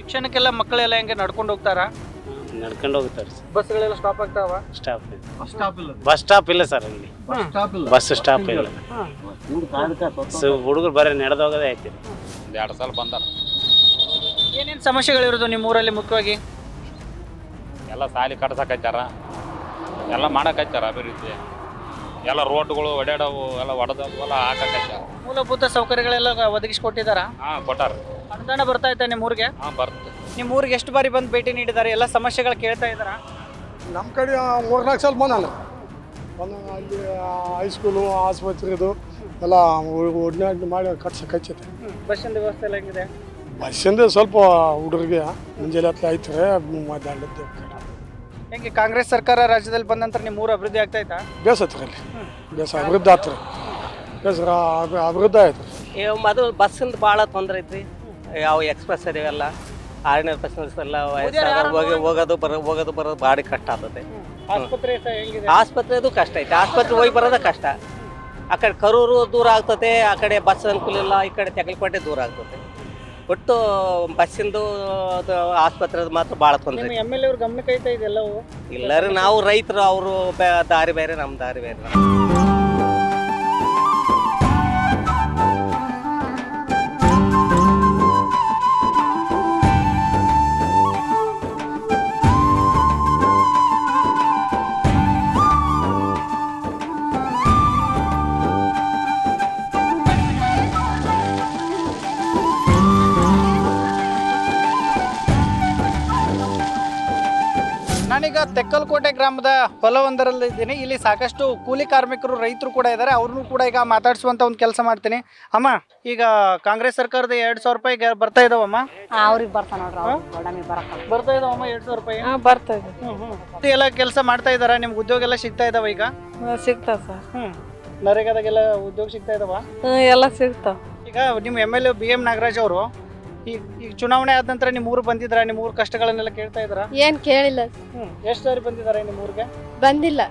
ಶಿಕ್ಷಣಕ್ಕೆಲ್ಲ ಮಕ್ಕಳೆಲ್ಲ ಹೆಂಗೆ ನಡ್ಕೊಂಡು ಹೋಗ್ತಾರಾ? ನಡ್ಕೊಂಡು ಹೋಗ್ತಾರೆ ಸರ್. ಬಸ್ಗಳೆಲ್ಲ ಸ್ಟಾಪ್ ಆಗ್ತಾವ? ಸ್ಟಾಪ್ ಬಸ್ ಸ್ಟಾಪ್ ಇಲ್ಲ ಸರ್ ಇಲ್ಲಿ. ಬಸ್ ಸ್ಟಾಪ್ ಇಲ್ಲ. ಹುಡುಗರು ಬರೀ ನಡೆದೋಗೋದೇ ಐತಿ. 2 ಸಲ ಬಂದಾರ. ಏನೇನು ಸಮಸ್ಯೆಗಳಿರೋದು ನಿಮ್ಮ ಊರಲ್ಲಿ ಮುಖ್ಯವಾಗಿ? ಎಲ್ಲ ಸಾಲಿ ಕಟ್ಸಕತ್ತಾರ, ಎಲ್ಲ ಮಾಡಕತ್ತಾರ ಅಭಿವೃದ್ಧಿ. ಎಲ್ಲ ರೋಡ್ಗಳು ಒಡ್ಯಾಡವು ಎಲ್ಲ ಒಡೆದವು ಎಲ್ಲ ಹಾಕಕತ್ತಾರ. ಮೂಲಭೂತ ಸೌಕರ್ಯಗಳೆಲ್ಲ ಒದಗಿಸಿಕೊಟ್ಟಿದ್ದಾರಾ? ಹಾಂ ಕೊಟ್ಟಾರ. ಅನುದಾನ ಬರ್ತಾ ಇತ್ತ ನಿಮ್ಮ ಊರಿಗೆ? ಹಾಂ ಬರ್ತದೆ. ನಿಮ್ಮ ಊರಿಗೆ ಎಷ್ಟು ಬಾರಿ ಬಂದು ಭೇಟಿ ನೀಡಿದ್ದಾರೆ? ಎಲ್ಲ ಸಮಸ್ಯೆಗಳು ಕೇಳ್ತಾ ಇದ್ದಾರಾ? ನಮ್ಮ ಕಡೆ 3-4 ಸಲ ಬಂದಾನ. ಅಲ್ಲಿ ಹೈಸ್ಕೂಲು ಆಸ್ಪತ್ರೆದು ಎಲ್ಲ ಒಡನಾಡಿ ಮಾಡಿ ಕಟ್ಸಕಚ್ಚೈತೆ. ಬಸ್ಸಿನ ವ್ಯವಸ್ಥೆ ಎಲ್ಲ ಹೆಂಗಿದೆ? ಬಸ್ಸಿಂದ ಸ್ವಲ್ಪ ಹುಡುಗರಿಗೆ ಮುಂಜಾನೆ ಹತ್ರ ಐತ್ರೆ ಮಧ್ಯಾಹ್ನದ ಹೆಂಗೆ ಕಾಂಗ್ರೆಸ್ ಸರ್ಕಾರ ರಾಜ್ಯದಲ್ಲಿ ಬಂದ ನಂತರ ನಿಮ್ಮ ಊರು ಅಭಿವೃದ್ಧಿ ಆಗ್ತಾ ಇತ್ತಾ? ಬೇಸತ್ರಿ ಅಲ್ಲಿ ಬೇಸ ಅಭಿವೃದ್ಧಿ ಆತ್ರಿ. ಬೇಸರ ಅಭಿವೃದ್ಧಿ ಆಯ್ತು. ಮೊದಲು ಬಸ್ಸಿಂದ ಭಾಳ ತೊಂದರೆ ಐತ್ರಿ. ಯಾವ ಎಕ್ಸ್ಪ್ರೆಸ್ ಇದಾವೆಲ್ಲ 6ನೇ ಬಸ್ಸಿನ ಎಲ್ಲ ಹೋಗೋದು ಬರೋದು ಭಾಳ ಕಷ್ಟ ಆಗ್ತದೆ. ಆಸ್ಪತ್ರೆದು ಕಷ್ಟ ಐತೆ. ಆಸ್ಪತ್ರೆ ಹೋಗಿ ಬರೋದ ಕಷ್ಟ. ಆ ಕಡೆ ಕರೂರು ದೂರ ಆಗ್ತದೆ, ಆ ಕಡೆ ಬಸ್ ಅನುಕೂಲ ಇಲ್ಲ, ಈ ಕಡೆ ತೆಗಲಕೋಟೆ ದೂರ ಆಗ್ತದೆ. ಒಟ್ಟು ಬಸ್ಸಿಂದು ಆಸ್ಪತ್ರೆದು ಮಾತ್ರ ಭಾಳ ತೊಂದರೆ. MLA ಅವ್ರ ಗಮನಕ್ಕೆ ಐತಾ ಇದೆಲ್ಲವೂ? ಇಲ್ಲರಿ ನಾವು ರೈತರು, ಅವರು ದಾರಿ ಬೇರೆ, ನಮ್ಮ ದಾರಿ ಬೇರೆ. ನಾನೀಗ ತೆಕ್ಕಲಕೋಟೆ ಗ್ರಾಮದ ಹೊಲವೊಂದರಲ್ಲಿ ಇದ್ದೀನಿ. ಇಲ್ಲಿ ಸಾಕಷ್ಟು ಕೂಲಿ ಕಾರ್ಮಿಕರು, ರೈತರು ಕೂಡ ಇದ್ದಾರೆ. ಅವ್ರನ್ನೂ ಕೂಡ ಈಗ ಮಾತಾಡಿಸುವಂತ ಒಂದು ಕೆಲಸ ಮಾಡ್ತೀನಿ. ಅಮ್ಮ, ಈಗ ಕಾಂಗ್ರೆಸ್ ಸರ್ಕಾರದ 2,000 ರೂಪಾಯಿ ಬರ್ತಾ ಇದಾವಮ್ಮ? ಅವ್ರಿಗೆ ಬರ್ತಾ ನೋಡ್ರಿ, ಬರ್ತಾ ಇದಾವಮ್ಮ 2,000 ರೂಪಾಯಿ? ಬರ್ತಾ ಇದೆ. ಎಲ್ಲ ಕೆಲಸ ಮಾಡ್ತಾ ಇದಾರ? ನಿಮ್ಗೆ ಉದ್ಯೋಗ ಎಲ್ಲ ಸಿಗ್ತಾ ಇದಾವ ಈಗ? ಸಿಗ್ತಾವ ಸರ್. ನರೇಗಾದಾಗೆಲ್ಲ ಉದ್ಯೋಗ ಸಿಗ್ತಾ ಇದಾವ? ಎಲ್ಲ ಸಿಗ್ತಾವ. ಈಗ ನಿಮ್ಮ MLA BM ನಾಗರಾಜ್ ಅವರು ಈಗ ಚುನಾವಣೆ ಆದ ನಂತರ ನಿಮ್ಮ ಊರು ಬಂದಿದ್ರ? ನಿಮ್ಮ ಊರ ಕಷ್ಟಗಳನ್ನೆಲ್ಲ ಕೇಳ್ತಾ ಇದ್ರ? ಏನ್ ಕೇಳಿಲ್ಲ. ಎಷ್ಟು ಸಾರಿ ಬಂದಿದ್ದಾರೆ ನಿಮ್ಮ ಊರಿಗೆ? ಬಂದಿಲ್ಲ.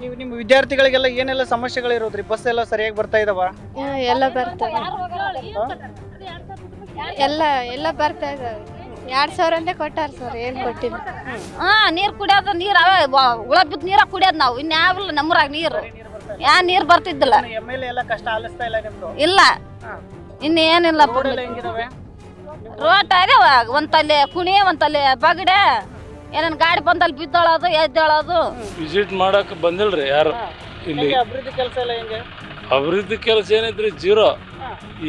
ನೀವು ನಿಮ್ಮ ವಿದ್ಯಾರ್ಥಿಗಳಿಗೆಲ್ಲ ಏನೆಲ್ಲ ಸಮಸ್ಯೆಗಳಿರೋದ್ರಿ? ಬಸ್ ಎಲ್ಲ ಸರಿಯಾಗಿ ಬರ್ತಾ ಇದಾವ? ಎಲ್ಲ ಬರ್ತವೆ, ಎಲ್ಲ ಬರ್ತಾ ಇದಾವೆ. 2,000 ಅಂತ ಕೊಟ್ಟಾರ ಸರ್, ಏನ್ ಕೊಟ್ಟಿಲ್ಲ. ನೀರ್ ಕುಡಿಯೋದು, ನೀರ್ ಹುಳ ಬಿದ್ದು ನೀರ ಕುಡಿಯೋದು ನಾವು. ಇನ್ಯಾವಿಲ್ಲ ನಮ್ಮೂರಾಗ ನೀರು. ನೀರ್ ಬರ್ತಿದ್ದಿಲ್ಲ. MLA ಎಲ್ಲ ಕಷ್ಟ ಆಲಿಸ್ತಾ ಇಲ್ಲ ನಿಮ್ದು? ಇಲ್ಲ, ಇನ್ನೇನಿಲ್ಲ. ರೋಡ್ ಆಗ್ಯಾವ, ಒಂತಲ್ಲಿ ಕುಣಿ, ಒಂತಲ್ಲಿ ಬಗಡೆ, ಏನೇನ್ ಗಾಡಿ ಬಂದಲ್ಲಿ ಬಿದ್ದೋಳೋದು, ಎದ್ದೇಳೋದು. ವಿಸಿಟ್ ಮಾಡಕ್ ಬಂದಿಲ್ರಿ ಯಾರು ಇಲ್ಲಿ. ಅಭಿವೃದ್ಧಿ ಕೆಲಸ ಎಲ್ಲ ಹೆಂಗೆ? ಅಭಿವೃದ್ಧಿ ಕೆಲಸ ಏನೈತ್ರಿ? ಜೀರೋ.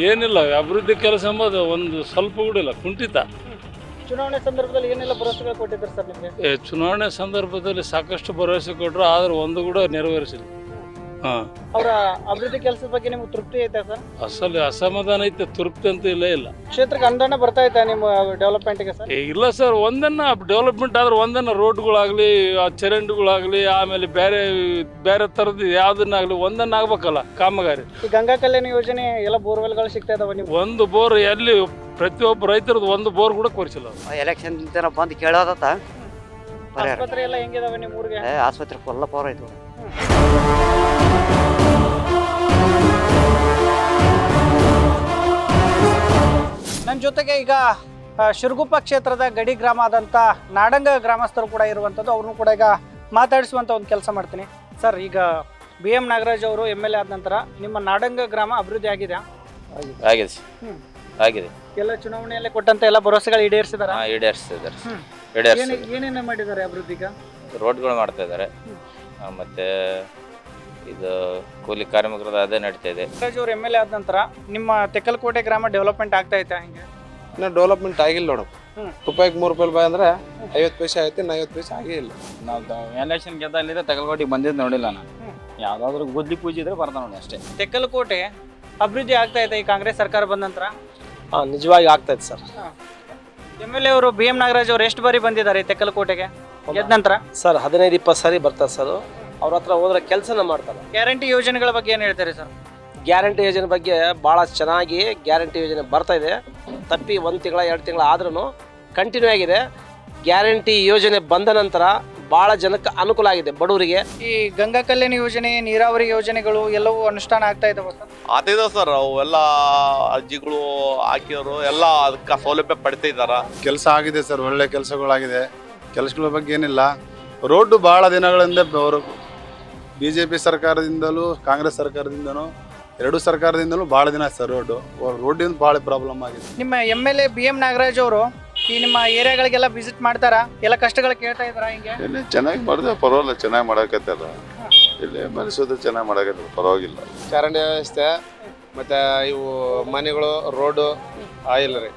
ಏನಿಲ್ಲ ಅಭಿವೃದ್ಧಿ ಕೆಲಸ ಎಂಬುದು ಒಂದು ಸ್ವಲ್ಪ ಕೂಡ ಇಲ್ಲ, ಕುಂಠಿತ. ಚುನಾವಣೆ ಸಂದರ್ಭದಲ್ಲಿ ಏನೆಲ್ಲ ಭರವಸೆಗಳು ಕೊಟ್ಟಿದ್ದಾರೆ ಸರ್ ನಿಮಗೆ? ಚುನಾವಣೆ ಸಂದರ್ಭದಲ್ಲಿ ಸಾಕಷ್ಟು ಭರವಸೆ ಕೊಟ್ಟರು, ಆದ್ರೆ ಒಂದು ಕೂಡ ನೆರವೇರಿಸಿಲ್ಲ. ಅವರ ಅಭಿವೃದ್ಧಿ ಕೆಲಸದ ಬಗ್ಗೆ ನಿಮ್ಗೆ ತೃಪ್ತಿ ಐತಾ ಸರ್? ಅಸಮಾಧಾನ ಐತೆ, ತೃಪ್ತಿ ಅಂತ ಇಲ್ಲ. ಕ್ಷೇತ್ರಕ್ಕೆ ಅನುದಾನ ಬರ್ತಾ ಐತಾ ನಿಮ್ಮ ಡೆವಲಪ್ಮೆಂಟ್ಗೆ ಸರ್? ಇಲ್ಲ ಸರ್, ಒಂದನ್ನ ಡೆವಲಪ್ಮೆಂಟ್ ಆದ್ರೆ ಒಂದನ್ನ ರೋಡ್ಗಳಾಗ್ಲಿ, ಚರಂಡಿಗಳಾಗ್ಲಿ, ಆಮೇಲೆ ಬೇರೆ ಬೇರೆ ತರದ್ ಯಾವ್ದನ್ನಾಗ್ಲಿ ಒಂದನ್ನ ಆಗ್ಬೇಕಲ್ಲ ಕಾಮಗಾರಿ. ಈ ಗಂಗಾ ಕಲ್ಯಾಣ ಯೋಜನೆ ಎಲ್ಲ ಬೋರ್ವೆಲ್ಗಳು ಸಿಗ್ತಾ ಇದಾವ ನಿಮ್ಗೆ? ಒಂದು ಬೋರ್ ಎಲ್ಲಿ ಪ್ರತಿಯೊಬ್ಬ ರೈತರದ್ದು ಒಂದು ಬೋರ್ ಕೂಡ ಕೊರಿಸಿಲ್ಲ. ಎಲೆಕ್ಷನ್ ಬಂದು ಕೇಳೋದತ್ತ. ಆಸ್ಪತ್ರೆ ಎಲ್ಲ ಹೆಂಗಿದಾವೆ ನಿಮ್ಮ ಊರಿಗೆ? ಆಸ್ಪತ್ರೆ ಫುಲ್ಲ ಪವರ್ ಆಯ್ತು. ನನ್ನ ಜೊತೆಗೆ ಈಗ ಶಿರಗುಪ್ಪ ಕ್ಷೇತ್ರದ ಗಡಿ ಗ್ರಾಮ ಆದಂಥ ನಾಡಂಗ ಗ್ರಾಮಸ್ಥರು ಕೂಡ ಇರುವಂಥದ್ದು. ಅವ್ರನ್ನೂ ಕೂಡ ಈಗ ಮಾತಾಡಿಸುವಂಥ ಒಂದು ಕೆಲಸ ಮಾಡ್ತೀನಿ. ಸರ್, ಈಗ BM ನಾಗರಾಜ್ ಅವರು MLA ಆದ ನಂತರ ನಿಮ್ಮ ನಾಡಂಗ ಗ್ರಾಮ ಅಭಿವೃದ್ಧಿ ಆಗಿದೆ? ಆಗಿದೆ. ಎಲ್ಲ ಚುನಾವಣೆಯಲ್ಲೇ ಕೊಟ್ಟಂತ ಎಲ್ಲ ಭರವಸೆಗಳು ಈಡೇರಿಸಿದಾರ? ಏನೇನು ಮಾಡಿದ್ದಾರೆ ಅಭಿವೃದ್ಧಿಗ? ರೋಡ್ಗಳು ಮಾಡ್ತಾ ಇದ್ದಾರೆ, ಮತ್ತೆ ಇದು ಕೂಲಿ ಕಾರ್ಮಿಕರದ ಅದೇ ನಡೀತಾ ಇದೆ. ನಾಗರಾಜ್ ಅವರು MLA ಆದ ನಂತರ ನಿಮ್ಮ ತೆಕ್ಕಲಕೋಟೆ ಗ್ರಾಮ ಡೆವಲಪ್ಮೆಂಟ್ ಆಗ್ತಾ ಐತಾ? ಹೆಂಗೆ? ಇನ್ನೂ ಡೆವಲಪ್ಮೆಂಟ್ ಆಗಿಲ್ಲ ನೋಡಪ್ಪ. ರೂಪಾಯಿಗೆ 3 ರೂಪಾಯಿ ಅಂದ್ರೆ 50 ಪೈಸೆ ಆಯ್ತು, 50 ಪೈಸೆ ಆಗೇ ಇಲ್ಲ. ನಾವು ಎಲೆಕ್ಷನ್ ಗೆದ್ದಲ್ಲಿದೆ ತೆಕ್ಕಲಕೋಟೆಗೆ ಬಂದಿದ್ದು ನೋಡಿಲ್ಲ ನಾನು. ಯಾವ್ದಾದ್ರು ಗುದ್ಲಿ ಪೂಜೆ ಇದ್ರೆ ಬರ್ತಾ ನೋಡಿ ಅಷ್ಟೇ. ತೆಕ್ಕಲಕೋಟೆ ಅಭಿವೃದ್ಧಿ ಆಗ್ತಾ ಇದೆ ಈ ಕಾಂಗ್ರೆಸ್ ಸರ್ಕಾರ ಬಂದ ನಂತರ? ನಿಜವಾಗಿ ಆಗ್ತಾ ಇದೆ ಸರ್. MLA ಅವರು BM ನಾಗರಾಜ್ ಅವರು ಎಷ್ಟು ಬಾರಿ ಬಂದಿದ್ದಾರೆ ತೆಕ್ಕಲಕೋಟೆಗೆ ಗೆದ್ದ ನಂತರ? ಸರ್ 15-20 ಸಾರಿ ಬರ್ತಾರೆ ಸರ್. ಅವ್ರ ಹತ್ರ ಹೋದ್ರೆ ಕೆಲಸನ ಮಾಡ್ತಾರೆ. ಗ್ಯಾರಂಟಿ ಯೋಜನೆಗಳ ಬಗ್ಗೆ ಏನು ಹೇಳ್ತಾರೆ ಸರ್? ಗ್ಯಾರಂಟಿ ಯೋಜನೆ ಬಗ್ಗೆ ಭಾಳ ಚೆನ್ನಾಗಿ ಗ್ಯಾರಂಟಿ ಯೋಜನೆ ಬರ್ತಾ ಇದೆ. ತಪ್ಪಿ 1 ತಿಂಗಳ 2 ತಿಂಗಳ ಆದ್ರೂ ಕಂಟಿನ್ಯೂ ಆಗಿದೆ. ಗ್ಯಾರಂಟಿ ಯೋಜನೆ ಬಂದ ನಂತರ ಭಾಳ ಜನಕ್ಕೆ ಅನುಕೂಲ ಆಗಿದೆ ಬಡವರಿಗೆ. ಈ ಗಂಗಾ ಕಲ್ಯಾಣ ಯೋಜನೆ, ನೀರಾವರಿ ಯೋಜನೆಗಳು ಎಲ್ಲವೂ ಅನುಷ್ಠಾನ ಆಗ್ತಾ ಇದಾವೆ ಸರ್? ಆಗ್ತಿದೆ ಸರ್. ಅವೆಲ್ಲ ಅರ್ಜಿಗಳು ಹಾಕಿರೋರು ಎಲ್ಲ ಅದಕ್ಕೆ ಸೌಲಭ್ಯ ಪಡಿತಿದ್ದಾರ. ಕೆಲಸ ಆಗಿದೆ ಸರ್, ಒಳ್ಳೆ ಕೆಲಸಗಳಾಗಿದೆ. ಕೆಲಸಗಳ ಬಗ್ಗೆ ಏನಿಲ್ಲ. ರೋಡ್ ಭಾಳ ದಿನಗಳಿಂದ ಅವರು BJP ಸರ್ಕಾರದಿಂದಲೂ ಕಾಂಗ್ರೆಸ್ ಸರ್ಕಾರದಿಂದನೂ ಎರಡೂ ಸರ್ಕಾರದಿಂದಲೂ ಭಾಳ ದಿನ ಸರ್ ರೋಡಿಂದ ಭಾಳ ಪ್ರಾಬ್ಲಮ್ ಆಗಿದೆ. ನಿಮ್ಮ MLA BM ನಾಗರಾಜ್ ಅವರು ಈ ನಿಮ್ಮ ಏರಿಯಾಗಳಿಗೆಲ್ಲ ವಿಸಿಟ್ ಮಾಡ್ತಾರಾ? ಎಲ್ಲ ಕಷ್ಟಗಳು ಕೇಳ್ತಾ ಇದಾರ? ಹಿಂಗೆ ಇಲ್ಲಿ ಚೆನ್ನಾಗಿ ಮಾಡಿದ್ರೆ ಪರವಾಗಿಲ್ಲ, ಚೆನ್ನಾಗಿ ಮಾಡಕತ್ತಾರ. ಇಲ್ಲಿ ಮನಸ್ಸೋದು ಚೆನ್ನಾಗಿ ಮಾಡಕತ್ತಾರ, ಪರವಾಗಿಲ್ಲ. ಚರಂಡಿ ವ್ಯವಸ್ಥೆ ಮತ್ತು ಇವು ಮನೆಗಳು, ರೋಡು ಆಗಿಲ್ಲ ರೀ.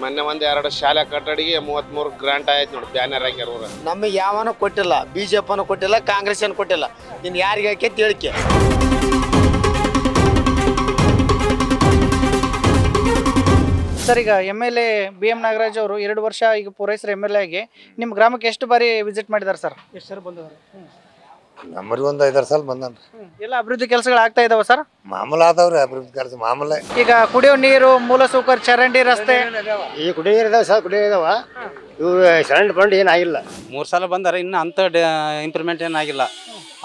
ಮೊನ್ನೆ ಒಂದು 2 ಶಾಲೆ ಕಟ್ಟಡಿಗೆ 33 ಗ್ರಾಂಟ್ ಆಯ್ತು ನೋಡಿ, ಬ್ಯಾನರ್ ಹಾಕ್ಯಾರ ಊರ. ನಮಗೆ ಯಾವನೂ ಕೊಟ್ಟಿಲ್ಲ, BJP ಕೊಟ್ಟಿಲ್ಲ, ಕಾಂಗ್ರೆಸ್ ಏನು ಕೊಟ್ಟಿಲ್ಲ. ಇನ್ನು ಯಾರಿಗೆ ಹಾಕೈತಿ ಹೇಳಿಕೆ. ಸರ್, ಈಗ MLA BM ನಾಗರಾಜ್ ಅವರು 2 ವರ್ಷ ಈಗ ಪೂರೈಸಿದ MLA ಆಗಿ ನಿಮ್ಮ ಗ್ರಾಮಕ್ಕೆ ಎಷ್ಟು ಬಾರಿ ವಿಸಿಟ್ ಮಾಡಿದಾರೆ ಸರ್? ಎಷ್ಟು ಸರ್ ಬಂದವರು? ನಮ್ಮರಿಗೆ ಒಂದು 5-6 ಸಲ ಬಂದನ್ರಿ. ಎಲ್ಲ ಅಭಿವೃದ್ಧಿ ಕೆಲಸಗಳು ಆಗ್ತಾ ಇದಾವ ಸರ್? ಮಾಮೂಲು ಆದವ್ರಿ ಅಭಿವೃದ್ಧಿ ಕೆಲಸ ಮಾಮೂಲೆ. ಈಗ ಕುಡಿಯೋ ನೀರು, ಮೂಲಸೌಕರ್ಯ, ಚರಂಡಿ, ರಸ್ತೆ ಈ ಕುಡಿಯೋ ನೀರು ಇದಾವೆ ಸರ್, ಕುಡಿಯೋ ಇದಾವ. ಇವು ಚರಂಡಿ ಬಂಡಿ ಏನಾಗಿಲ್ಲ. 3 ಸಲ ಬಂದಾರೆ, ಇನ್ನು ಅಂಥ ಇಂಪ್ರೂವ್ಮೆಂಟ್ ಏನಾಗಿಲ್ಲ.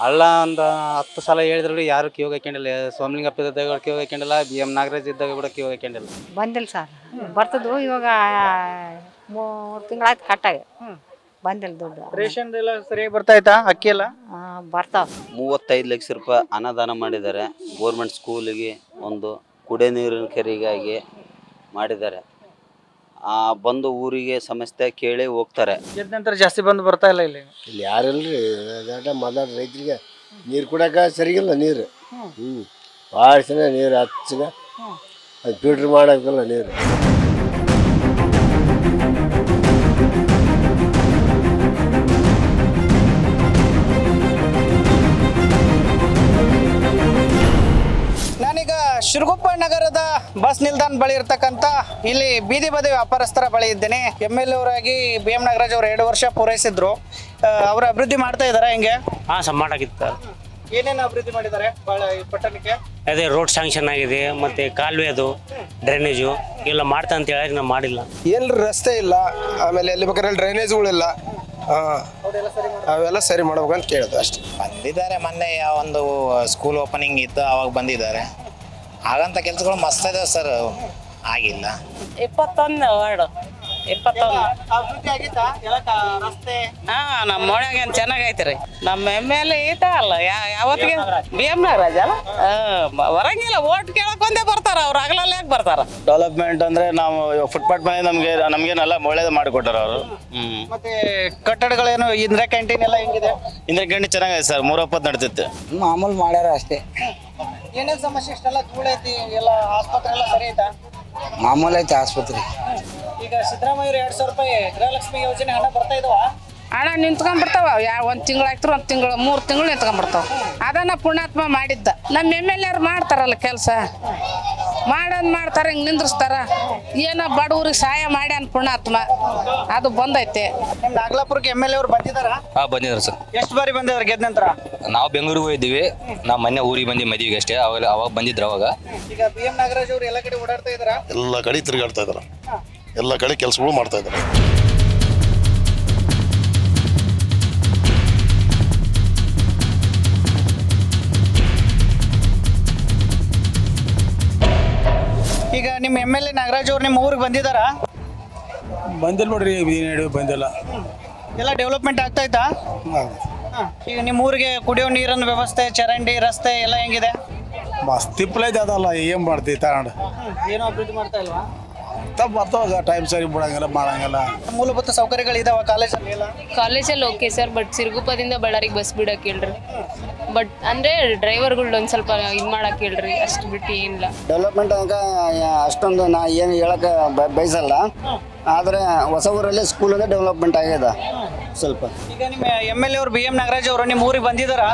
ಹಳ್ಳ ಒಂದು 10 ಸಲ ಹೇಳಿದ್ರು ಯಾರು ಕಿವಾಗ ಹಾಕೊಂಡಿಲ್ಲ. ಸೋಮಲಿಂಗಪ್ಪ ಇದ್ದಾಗ ಕಿವಾಗ ಹಾಕೊಂಡಿಲ್ಲ, BM ನಾಗರಾಜ್ ಇದ್ದಾಗ ಕೂಡ ಕಿವಾಗ ಹಾಕೊಂಡಿಲ್ಲ. ಬಂದಿಲ್ಲ ಸರ್, ಬರ್ತದ್ದು ಇವಾಗ 3 ತಿಂಗಳಾಯ್ತು ಕಟ್ಟಾಗಿ ಬಂದಿಲ್ಲ ದುಡ್ಡು. ರೇಷನ್ ಎಲ್ಲ ಸರಿಯಾಗಿ ಬರ್ತಾ ಇತ್ತಾ? ಅಕ್ಕಿ ಎಲ್ಲ ಬರ್ತಾವ. 35 ಲಕ್ಷ ರೂಪಾಯಿ ಅನುದಾನ ಮಾಡಿದ್ದಾರೆ. ಗೋರ್ಮೆಂಟ್ ಸ್ಕೂಲಿಗೆ, ಒಂದು ಕುಡಿಯ ನೀರಿನ ಕೆರೆಗಾಗಿ ಮಾಡಿದ್ದಾರೆ. ಬಂದು ಊರಿಗೆ ಸಮಸ್ಯೆ ಕೇಳಿ ಹೋಗ್ತಾರೆ. ಗೆದ್ದ ನಂತರ ಜಾಸ್ತಿ ಬಂದು ಬರ್ತಾ ಇಲ್ಲ ಇಲ್ಲಿ. ಇಲ್ಲಿ ಯಾರಿಲ್ರಿ, ಮೊದಲ ರೈತರಿಗೆ ನೀರು ಕುಡಿಯೋಕೆ ಸರಿಗಿಲ್ಲ ನೀರು. ಭಾಳ ಜನ ನೀರು ಹಚ್ಚಿಗೆ ಅದು ಫಿಲ್ಟ್ರ್ ಮಾಡೋಕ್ಕಲ್ಲ ನೀರು. ನಾನೀಗ ಶಿರಗುಪ್ಪ ನಗರದ ಬಸ್ ನಿಲ್ದಾಣ ಬಳಿ ಇರ್ತಕ್ಕಂಥ ಇಲ್ಲಿ ಬೀದಿ ಬದಿ ವ್ಯಾಪಾರಸ್ಥರ ಬಳಿ ಇದ್ದೇನೆ. MLA ಅವರಾಗಿ BM ನಾಗರಾಜ್ ಅವರು 2 ವರ್ಷ ಪೂರೈಸಿದ್ರು. ಅವರ ಅಭಿವೃದ್ಧಿ ಮಾಡ್ತಾ ಇದಾರ ಹೆಂಗೆ? ಸರ್ ಮಾಡಾಕಿತ್ತು. ಏನೇನು ಅಭಿವೃದ್ಧಿ ಮಾಡಿದ್ದಾರೆ ಭಾಳ ಈ ಪಟ್ಟಣಕ್ಕೆ? ಅದೇ ರೋಡ್ ಸ್ಯಾಂಕ್ಷನ್ ಆಗಿದೆ, ಮತ್ತೆ ಕಾಲುವೆ, ಅದು ಡ್ರೈನೇಜು ಎಲ್ಲ ಮಾಡ್ತಾ ಅಂತ ಹೇಳಿ ನಾವು ಮಾಡಿಲ್ಲ. ಎಲ್ಲಿ ರಸ್ತೆ ಇಲ್ಲ, ಆಮೇಲೆ ಎಲ್ಲಿ ಬೇಕಾದ್ರೆ ಡ್ರೈನೇಜ್ಗಳಿಲ್ಲ. ಅವೆಲ್ಲ ಸರಿ ಮಾಡ್ಬೇಕಂತ ಕೇಳಿದ್ರು ಅಷ್ಟೇ. ಬಂದಿದ್ದಾರೆ, ಮೊನ್ನೆ ಒಂದು ಸ್ಕೂಲ್ ಓಪನಿಂಗ್ ಇತ್ತು, ಅವಾಗ ಬಂದಿದ್ದಾರೆ. ಹಾಗಂತ ಕೆಲಸಗಳು ಮಸ್ತ್ ಇದಾವೆ ಸರ್, ಆಗಿಲ್ಲ. 21 ವಾರ್ಡ್ 21 ಅಭಿವೃದ್ಧಿ ಆಗಿತ್ತಾ? ಎಲ್ಲ ರಸ್ತೆ ನಮ್ಮ ಮನೆಯಾಗ ಏನು ಚೆನ್ನಾಗೈತೆ ರೀ. ನಮ್ಮ MLA ಈತ ಅಲ್ಲ, ಯಾವತ್ತಿಗೆ BM ನಾಗರಾಜ್ ಅಲ್ಲ, ಹೊರಂಗಿಲ್ಲ. ಓಟ್ ಕೇಳಕ್ ಒಂದೇ ಬರ್ತಾರ, ಅವ್ರು ಹಗಲಲ್ಲಿ ಯಾಕೆ ಬರ್ತಾರ? ಡೆವಲಪ್ಮೆಂಟ್ ಅಂದ್ರೆ ನಾವು ಫುಟ್ಪಾತ್ ಮನೆ ನಮ್ಗೇನೆಲ್ಲ ಒಳ್ಳೇದು ಮಾಡಿಕೊಟ್ಟಾರ ಅವರು. ಮತ್ತೆ ಕಟ್ಟಡಗಳೇನು, ಇಂದಿರಾ ಕ್ಯಾಂಟೀನ್ ಎಲ್ಲ ಹೆಂಗಿದೆ? ಇಂದಿರಾ ಕ್ಯಾಂಟೀನ್ ಚೆನ್ನಾಗಿದೆ ಸರ್, 3 ಹೊತ್ತು ನಡೀತಿತ್ತು. ಮಾಮೂಲು ಮಾಡ್ಯಾರ ಅಷ್ಟೇ. ಏನೇನು ಸಮಸ್ಯೆ? ಇಷ್ಟೆಲ್ಲ ಧೂಳೈತಿ, ಎಲ್ಲ ಆಸ್ಪತ್ರೆ ಎಲ್ಲ ಸರಿ ಐತಾ? ಮಾಮೂಲು ಐತೆ ಆಸ್ಪತ್ರೆ. ಈಗ ಸಿದ್ದರಾಮಯ್ಯ 2000 ರೂಪಾಯಿ ಗೃಹಲಕ್ಷ್ಮಿ ಯೋಜನೆ ಹಣ ಬರ್ತಾ ಇದಾವ? ಹಣ ನಿಂತ್ಕೊಂಡ್ಬಿಡ್ತಾವ. 1 ತಿಂಗಳು ಆಗ್ತಾರ, 1 ತಿಂಗಳು 3 ತಿಂಗಳು ನಿಂತ್ಕೊಂಡ್ಬಿಡ್ತಾವ. ಅದನ್ನ ಪುಣ್ಯಾತ್ಮ ಮಾಡಿದ್ದ. ನಮ್ಮ MLA ಮಾಡ್ತಾರಲ್ಲ ಕೆಲಸ, ಮಾಡ್ತಾರೆ, ಹಿಂಗೆ ನಿಂದ್ರಿಸ್ತಾರ. ಏನೋ ಬಡವ್ರಿಗೆ ಸಹಾಯ ಮಾಡ್ಯಾನ ಪುಣ್ಯಾತ್ಮ, ಅದು ಬಂದೈತೆ. ನಿಮ್ಮ ನಾಗಲಾಪುರಕ್ಕೆ MLA ಅವ್ರು ಬಂದಿದ್ದಾರಾ? ಬಂದಿದ್ದಾರೆ ಸರ್. ಎಷ್ಟು ಬಾರಿ ಬಂದಿದ್ದಾರೆ ಗೆದ್ದ ನಂತರ? ನಾವು ಬೆಂಗಳೂರಿಗೆ ಹೋಗಿದ್ದೀವಿ, ನಾವು ಮೊನ್ನೆ ಊರಿಗೆ ಬಂದು ಮದುವೆಗೆ ಅಷ್ಟೇ. ಅವಾಗ ಬಂದಿದ್ರು. ಅವಾಗ ಈಗ BM ನಾಗರಾಜ್ ಅವರು ಎಲ್ಲ ಕಡೆ ಓಡಾಡ್ತಾ ಇದ್ದಾರಾ? ಎಲ್ಲ ಕಡೆ ತಿರುಗಾಡ್ತಾ ಇದಾರೆ, ಎಲ್ಲ ಕಡೆ ಕೆಲಸಗಳು ಮಾಡ್ತಾ ಇದ್ದಾರೆ. ಈಗ ನಿಮ್ಮ MLA ನಾಗರಾಜ್ ಅವ್ರು ನಿಮ್ಮ ಊರಿಗೆ ಬಂದಿದ್ದಾರಾ? ಬಂದಿಲ್ಲ ನೋಡ್ರಿ, ಬಂದಿಲ್ಲ. ಎಲ್ಲ ಡೆವಲಪ್ಮೆಂಟ್ ಆಗ್ತಾ ಇತ್ತಾ? ಈಗ ನಿಮ್ಮ ಊರಿಗೆ ಕುಡಿಯೋ ನೀರಿನ ವ್ಯವಸ್ಥೆ, ಚರಂಡಿ, ರಸ್ತೆ ಎಲ್ಲ ಹೆಂಗಿದೆ? ಮಸ್ತ್ ತಿಪ್ಪಲ ಐತೆ, ಅದಲ್ಲ ಏನು ಮಾಡ್ತೀವಿ ತಗೊಂಡು. ಏನೋ ಅಭಿವೃದ್ಧಿ ಮಾಡ್ತಾ ಇಲ್ವಾ? ಬರ್ತಾವ, ಟೈಮ್ ಸರಿ ಬಿಡಂಗಿಲ್ಲ, ಮಾಡಂಗಿಲ್ಲ. ಮೂಲಭೂತ ಸೌಕರ್ಯಗಳು ಇದಾವ ಕಾಲೇಜಲ್ಲಿ? ಎಲ್ಲ ಕಾಲೇಜಲ್ಲಿ ಓಕೆ ಸರ್, ಬಟ್ ಸಿರುಗುಪ್ಪದಿಂದ ಬಳ್ಳಾರಿಗೆ ಬಸ್ ಬಿಡಕ್ಕೆ ಹೇಳ್ರಿ. ಬಟ್ ಅಂದರೆ ಡ್ರೈವರ್ಗಳು ಒಂದು ಸ್ವಲ್ಪ ಇದು ಮಾಡಕ್ಕೆ ಹೇಳ್ರಿ, ಅಷ್ಟು ಬಿಟ್ಟು ಏನಿಲ್ಲ. ಡೆವಲಪ್ಮೆಂಟ್ ಅಂತ ಅಷ್ಟೊಂದು ನಾ ಏನು ಹೇಳಕ್ಕೆ ಬಯಸಲ್ಲ, ಆದರೆ ಹೊಸ ಊರಲ್ಲಿ ಸ್ಕೂಲಲ್ಲೇ ಡೆವಲಪ್ಮೆಂಟ್ ಆಗಿದೆ ಸ್ವಲ್ಪ. ಈಗ ನಿಮ್ಮ MLA ಅವರು BM ನಾಗರಾಜ್ ಅವರು ನಿಮ್ಮ ಊರಿಗೆ ಬಂದಿದ್ದಾರಾ?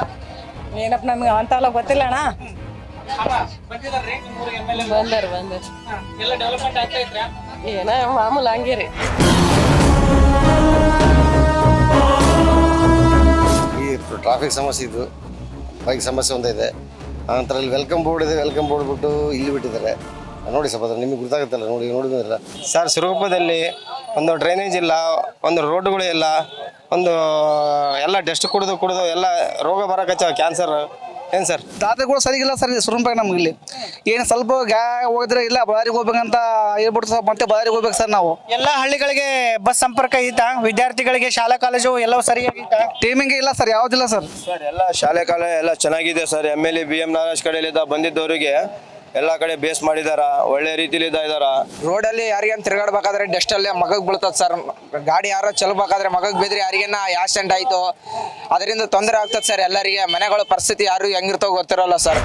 ಏನಪ್ಪ ನಮ್ಗೆ ಅಂತೆಲ್ಲ ಗೊತ್ತಿಲ್ಲ ಅಣ್ಣ. ಬಂದಾರ ಎಲ್ಲ ಡೆವಲಪ್ಮೆಂಟ್ ಆಗ್ತಾ ಇದ್ರಾ? ಏನ ಮಾಮೂಲು ಹಂಗೆ ರೀ. ಈ ಟ್ರಾಫಿಕ್ ಸಮಸ್ಯೆ ಇದು, ಬೈಕ್ ಸಮಸ್ಯೆ ಒಂದಿದೆ. ಆನಂತರ ಇಲ್ಲಿ ವೆಲ್ಕಮ್ ಬೋರ್ಡ್ ಇದೆ, ವೆಲ್ಕಮ್ ಬೋರ್ಡ್ ಬಿಟ್ಟು ಇಲ್ಲಿ ಬಿಟ್ಟಿದ್ದಾರೆ ನೋಡಿ. ಸ್ವಲ್ಪ ನಿಮಗೆ ಗೊತ್ತಾಗುತ್ತಲ್ಲ, ನೋಡಿ ಬಂದಿಲ್ಲ ಸರ್. ಸಿರುಗುಪ್ಪದಲ್ಲಿ ಒಂದು ಡ್ರೈನೇಜ್ ಇಲ್ಲ, ಒಂದು ರೋಡ್ಗಳು ಇಲ್ಲ, ಒಂದು ಎಲ್ಲ ಡಸ್ಟ್ ಕುಡಿದು ಎಲ್ಲ ರೋಗ ಬರಕತ್ತಾವ, ಕ್ಯಾನ್ಸರ್. ಏನು ಸರ್ ದಾರಿಗಳು ಸರಿಗಿಲ್ಲ ಸರ್ ಸುರಂಪಾಗ ನಮ್ಗೆ ಇಲ್ಲಿ ಏನು ಸ್ವಲ್ಪ ಹೋಗಿದ್ರೆ ಇಲ್ಲ ಬಳ್ಳಾರಿಗೆ ಹೋಗ್ಬೇಕಂತ ಹೇಳ್ಬಿಟ್ಟು ಮತ್ತೆ ಬಳ್ಳಾರಿಗೆ ಹೋಗ್ಬೇಕು ಸರ್ ನಾವು. ಎಲ್ಲ ಹಳ್ಳಿಗಳಿಗೆ ಬಸ್ ಸಂಪರ್ಕ ಐತಾ? ವಿದ್ಯಾರ್ಥಿಗಳಿಗೆ ಶಾಲಾ ಕಾಲೇಜು ಎಲ್ಲವೂ ಸರಿಯಾಗಿತ್ತಾ? ಟೈಮಿಂಗ್ ಇಲ್ಲ ಸರ್, ಯಾವುದಿಲ್ಲ ಸರ್. ಸರ್ ಎಲ್ಲ ಶಾಲೆ ಕಾಲೇಜ್ ಎಲ್ಲ ಚೆನ್ನಾಗಿದೆ ಸರ್. MLA BM ನಾಗರಾಜ್ ಕಡೆಯಿಂದ ಬಂದಿದ್ದವರಿಗೆ ಎಲ್ಲ ಕಡೆ ಬೇಸ್ ಮಾಡಿದಾರ, ಒಳ್ಳೆ ರೀತಿಲಿ ಇದಾರ. ರೋಡಲ್ಲಿ ಯಾರಿಗೇನು ತಿರ್ಗಾಡ್ಬೇಕಾದ್ರೆ ಡಸ್ಟ್ ಅಲ್ಲೇ ಮಗಗ್ ಬೀಳ್ತದೆ ಸರ್. ಗಾಡಿ ಯಾರೋ ಚಲಬೇಕಾದ್ರೆ ಮಗಗ್ ಬಿದ್ದರೆ ಯಾರಿಗೇನ ಆಕ್ಸಿಡೆಂಟ್ ಆಯಿತು, ಅದರಿಂದ ತೊಂದರೆ ಆಗ್ತದೆ ಸರ್ ಎಲ್ಲರಿಗೆ. ಮನೆಗಳ ಪರಿಸ್ಥಿತಿ ಯಾರು ಹೆಂಗಿರ್ತಾವ ಗೊತ್ತಿರೋಲ್ಲ ಸರ್.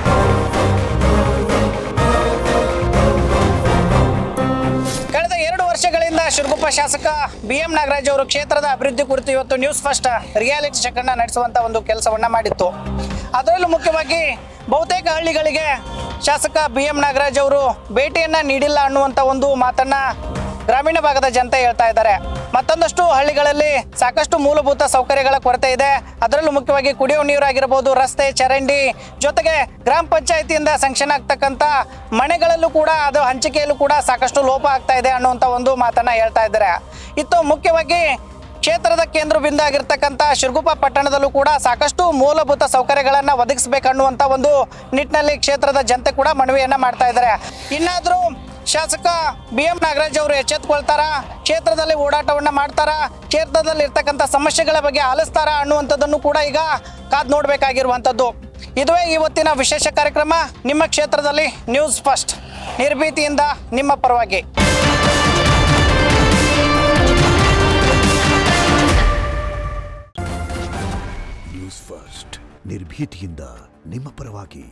ಕಳೆದ 2 ವರ್ಷಗಳಿಂದ ಶಿರಗುಪ್ಪ ಶಾಸಕ BM ನಾಗರಾಜ್ ಅವರು ಕ್ಷೇತ್ರದ ಅಭಿವೃದ್ಧಿ ಕುರಿತು ಇವತ್ತು ನ್ಯೂಸ್ ಫಸ್ಟ್ ರಿಯಾಲಿಟಿ ಚೆಕ್ ಅನ್ನ ನಡೆಸುವಂತ ಒಂದು ಕೆಲಸವನ್ನ ಮಾಡಿತ್ತು. ಅದರಲ್ಲೂ ಮುಖ್ಯವಾಗಿ ಬಹುತೇಕ ಹಳ್ಳಿಗಳಿಗೆ ಶಾಸಕ BM ನಾಗರಾಜ್ ಅವರು ಭೇಟಿಯನ್ನ ನೀಡಿಲ್ಲ ಅನ್ನುವಂಥ ಒಂದು ಮಾತನ್ನ ಗ್ರಾಮೀಣ ಭಾಗದ ಜನತೆ ಹೇಳ್ತಾ ಇದ್ದಾರೆ. ಮತ್ತೊಂದಷ್ಟು ಹಳ್ಳಿಗಳಲ್ಲಿ ಸಾಕಷ್ಟು ಮೂಲಭೂತ ಸೌಕರ್ಯಗಳ ಕೊರತೆ ಇದೆ. ಅದರಲ್ಲೂ ಮುಖ್ಯವಾಗಿ ಕುಡಿಯುವ ನೀರು ಆಗಿರಬಹುದು, ರಸ್ತೆ, ಚರಂಡಿ, ಜೊತೆಗೆ ಗ್ರಾಮ ಪಂಚಾಯತಿಯಿಂದ ಸ್ಯಾಂಕ್ಷನ್ ಆಗ್ತಕ್ಕಂಥ ಮನೆಗಳಲ್ಲೂ ಕೂಡ ಅದು ಹಂಚಿಕೆಯಲ್ಲೂ ಕೂಡ ಸಾಕಷ್ಟು ಲೋಪ ಆಗ್ತಾ ಇದೆ ಅನ್ನುವಂಥ ಒಂದು ಮಾತನ್ನ ಹೇಳ್ತಾ ಇದ್ದಾರೆ. ಇತ್ತು ಮುಖ್ಯವಾಗಿ ಕ್ಷೇತ್ರದ ಕೇಂದ್ರ ಬಿಂದು ಆಗಿರ್ತಕ್ಕಂಥ ಶಿರಗುಪ್ಪ ಪಟ್ಟಣದಲ್ಲೂ ಕೂಡ ಸಾಕಷ್ಟು ಮೂಲಭೂತ ಸೌಕರ್ಯಗಳನ್ನು ಒದಗಿಸಬೇಕನ್ನುವಂಥ ಒಂದು ನಿಟ್ಟಿನಲ್ಲಿ ಕ್ಷೇತ್ರದ ಜನತೆ ಕೂಡ ಮನವಿಯನ್ನು ಮಾಡ್ತಾ ಇದ್ದಾರೆ. ಇನ್ನಾದರೂ ಶಾಸಕ BM ನಾಗರಾಜ್ ಅವರು ಎಚ್ಚೆತ್ತುಕೊಳ್ತಾರಾ, ಕ್ಷೇತ್ರದಲ್ಲಿ ಓಡಾಟವನ್ನು ಮಾಡ್ತಾರಾ, ಕ್ಷೇತ್ರದಲ್ಲಿ ಇರ್ತಕ್ಕಂಥ ಸಮಸ್ಯೆಗಳ ಬಗ್ಗೆ ಆಲಿಸ್ತಾರ ಅನ್ನುವಂಥದ್ದನ್ನು ಕೂಡ ಈಗ ಕಾದು ನೋಡಬೇಕಾಗಿರುವಂಥದ್ದು. ಇದುವೇ ಇವತ್ತಿನ ವಿಶೇಷ ಕಾರ್ಯಕ್ರಮ. ನಿಮ್ಮ ಕ್ಷೇತ್ರದಲ್ಲಿ ನ್ಯೂಸ್ ಫಸ್ಟ್, ನಿರ್ಭೀತಿಯಿಂದ ನಿಮ್ಮ ಪರವಾಗಿ. ನ್ಯೂಸ್ ಫಸ್ಟ್, ನಿರ್ಭೀತಿಯಿಂದ ನಿಮ್ಮ ಪರವಾಗಿ.